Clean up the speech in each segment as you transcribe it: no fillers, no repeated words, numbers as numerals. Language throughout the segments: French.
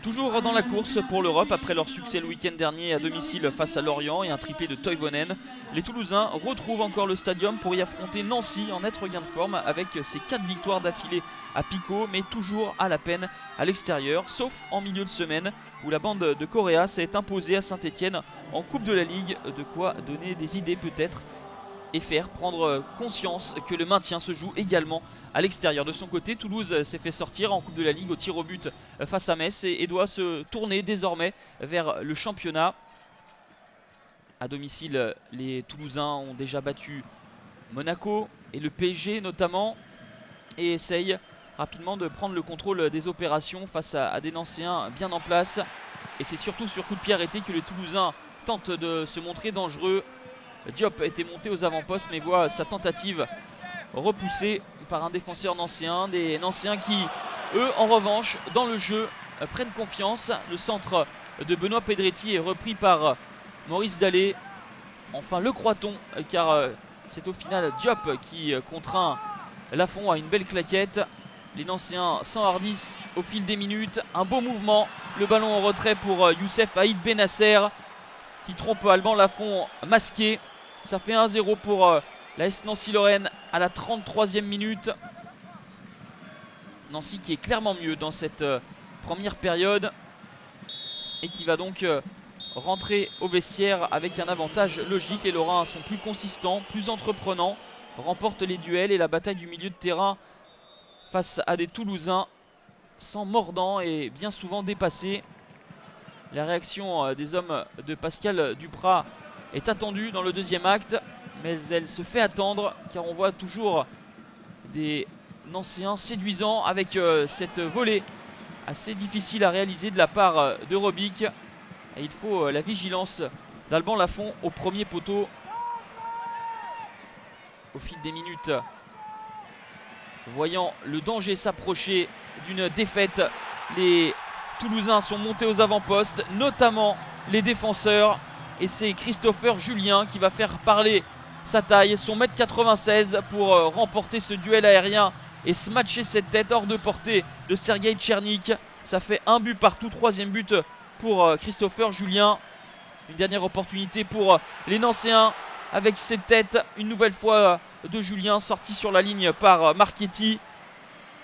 Toujours dans la course pour l'Europe après leur succès le week-end dernier à domicile face à Lorient et un triplé de Toivonen. Les Toulousains retrouvent encore le stadium pour y affronter Nancy en net regain de forme avec ses 4 victoires d'affilée à Pico, mais toujours à la peine à l'extérieur, sauf en milieu de semaine où la bande de Correa s'est imposée à Saint-Etienne en Coupe de la Ligue, de quoi donner des idées peut-être et faire prendre conscience que le maintien se joue également à l'extérieur. De son côté, Toulouse s'est fait sortir en Coupe de la Ligue au tir au but face à Metz et doit se tourner désormais vers le championnat. À domicile, les Toulousains ont déjà battu Monaco et le PSG notamment et essayent rapidement de prendre le contrôle des opérations face à des Nancéens bien en place. Et c'est surtout sur coup de pied arrêté que les Toulousains tentent de se montrer dangereux. Diop était monté aux avant-postes mais voit sa tentative repoussée par un défenseur nancéen. Des Nancéens qui, eux, en revanche, dans le jeu, prennent confiance. Le centre de Benoît Pedretti est repris par Maurice Dallet. Enfin, le croit-on, car c'est au final Diop qui contraint Lafont à une belle claquette. Les Nancéens s'enhardissent au fil des minutes. Un beau mouvement. Le ballon en retrait pour Youssef Haïd Benasser qui trompe Alban Lafont masqué. Ça fait 1-0 pour la S Nancy-Lorraine à la 33e minute. Nancy qui est clairement mieux dans cette première période et qui va donc rentrer au vestiaire avec un avantage logique. Les Lorrains sont plus consistants, plus entreprenants, remportent les duels et la bataille du milieu de terrain face à des Toulousains sans mordant et bien souvent dépassés. La réaction des hommes de Pascal Duprat est attendue dans le deuxième acte, mais elle se fait attendre car on voit toujours des Nancéens séduisants avec cette volée assez difficile à réaliser de la part de Robic. Et il faut la vigilance d'Alban Lafont au premier poteau. Au fil des minutes, voyant le danger s'approcher d'une défaite, les Toulousains sont montés aux avant-postes, notamment les défenseurs. Et c'est Christopher Julien qui va faire parler sa taille, son 1m96 pour remporter ce duel aérien et se matcher cette tête hors de portée de Sergueï Tchernik. Ça fait un but partout, troisième but pour Christopher Julien. Une dernière opportunité pour les Nancéens avec cette tête une nouvelle fois de Julien sorti sur la ligne par Marchetti.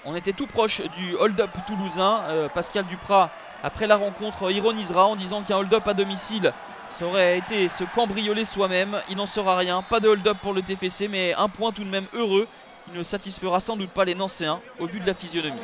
On était tout proche du hold-up toulousain. Pascal Duprat, après la rencontre, ironisera en disant qu'un hold-up à domicile, ça aurait été se cambrioler soi-même. Il n'en sera rien, pas de hold-up pour le TFC, mais un point tout de même heureux qui ne satisfera sans doute pas les Nancéens au vu de la physionomie.